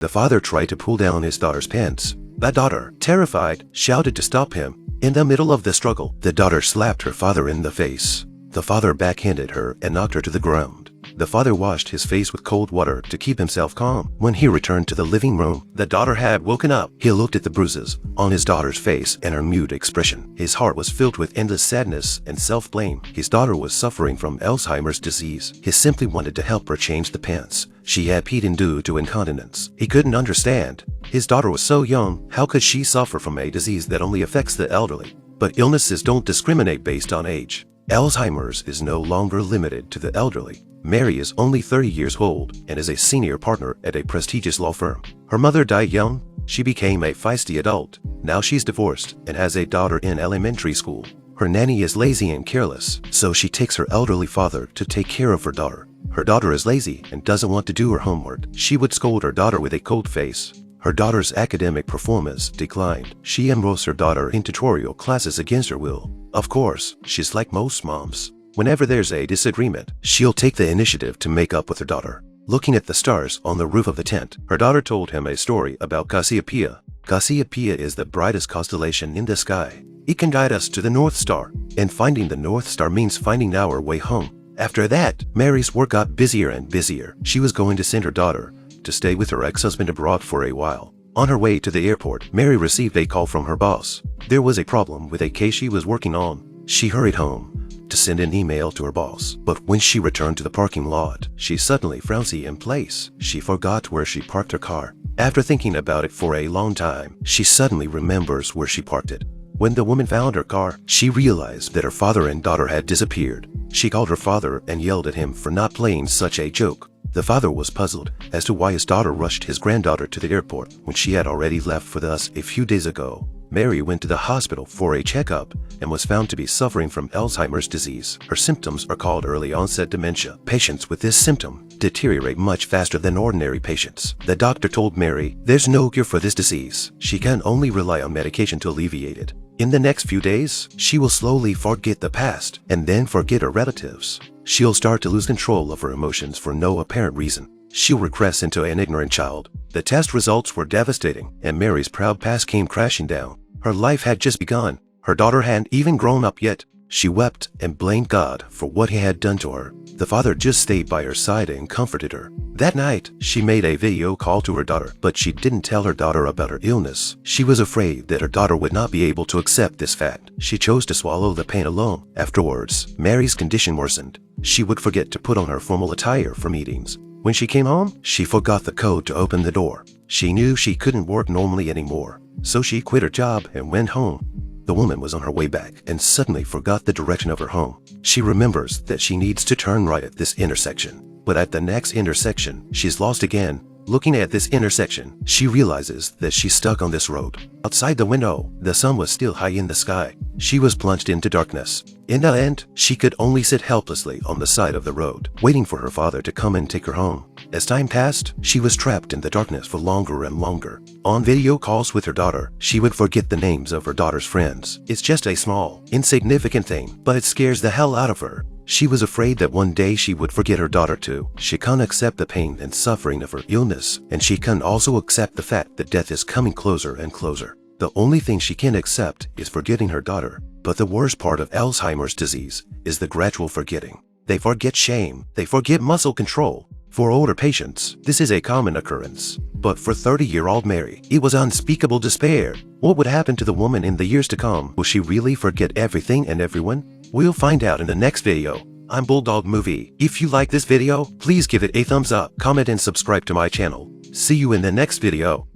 The father tried to pull down his daughter's pants. The daughter, terrified, shouted to stop him. In the middle of the struggle, the daughter slapped her father in the face. The father backhanded her and knocked her to the ground. The father washed his face with cold water to keep himself calm. When he returned to the living room, the daughter had woken up. He looked at the bruises on his daughter's face and her mute expression. His heart was filled with endless sadness and self-blame. His daughter was suffering from Alzheimer's disease. He simply wanted to help her change the pants she had peed in due to incontinence. He couldn't understand. His daughter was so young. How could she suffer from a disease that only affects the elderly? But illnesses don't discriminate based on age. Alzheimer's is no longer limited to the elderly. Mary is only 30 years old and is a senior partner at a prestigious law firm. Her mother died young. She became a feisty adult. Now she's divorced and has a daughter in elementary school. Her nanny is lazy and careless, so she takes her elderly father to take care of her daughter. Her daughter is lazy and doesn't want to do her homework. She would scold her daughter with a cold face. Her daughter's academic performance declined. She enrolls her daughter in tutorial classes against her will. Of course, she's like most moms. Whenever there's a disagreement, she'll take the initiative to make up with her daughter. Looking at the stars on the roof of the tent, her daughter told him a story about Cassiopeia. Cassiopeia is the brightest constellation in the sky. It can guide us to the North Star, and finding the North Star means finding our way home. After that, Mary's work got busier and busier. She was going to send her daughter to stay with her ex-husband abroad for a while. On her way to the airport, Mary received a call from her boss. There was a problem with a case she was working on. She hurried home to send an email to her boss. But when she returned to the parking lot, she suddenly frowned in place. She forgot where she parked her car. After thinking about it for a long time, she suddenly remembers where she parked it. When the woman found her car, she realized that her father and daughter had disappeared. She called her father and yelled at him for not playing such a joke. The father was puzzled as to why his daughter rushed his granddaughter to the airport when she had already left with us a few days ago. Mary went to the hospital for a checkup and was found to be suffering from Alzheimer's disease. Her symptoms are called early onset dementia. Patients with this symptom deteriorate much faster than ordinary patients. The doctor told Mary there's no cure for this disease. She can only rely on medication to alleviate it. In the next few days, she will slowly forget the past and then forget her relatives. She'll start to lose control of her emotions for no apparent reason. She'll regress into an ignorant child. The test results were devastating, and Mary's proud past came crashing down. Her life had just begun. Her daughter hadn't even grown up yet. She wept and blamed God for what he had done to her. The father just stayed by her side and comforted her. That night, she made a video call to her daughter, but she didn't tell her daughter about her illness. She was afraid that her daughter would not be able to accept this fact. She chose to swallow the pain alone. Afterwards, Mary's condition worsened. She would forget to put on her formal attire for meetings. When she came home, she forgot the code to open the door. She knew she couldn't work normally anymore, so she quit her job and went home. The woman was on her way back and suddenly forgot the direction of her home. She remembers that she needs to turn right at this intersection, but at the next intersection, she's lost again. Looking at this intersection, she realizes that she's stuck on this road. Outside the window, the sun was still high in the sky. She was plunged into darkness. In the end, she could only sit helplessly on the side of the road, waiting for her father to come and take her home. As time passed, she was trapped in the darkness for longer and longer. On video calls with her daughter, she would forget the names of her daughter's friends. It's just a small, insignificant thing, but it scares the hell out of her. She was afraid that one day she would forget her daughter too. She can't accept the pain and suffering of her illness, and she can also accept the fact that death is coming closer and closer. The only thing she can accept is forgetting her daughter. But the worst part of Alzheimer's disease is the gradual forgetting. They forget shame. They forget muscle control. For older patients, this is a common occurrence. But for 30-year-old Mary, it was unspeakable despair. What would happen to the woman in the years to come? Will she really forget everything and everyone? We'll find out in the next video. I'm BullDog Movie. If you like this video, please give it a thumbs up, comment and subscribe to my channel. See you in the next video.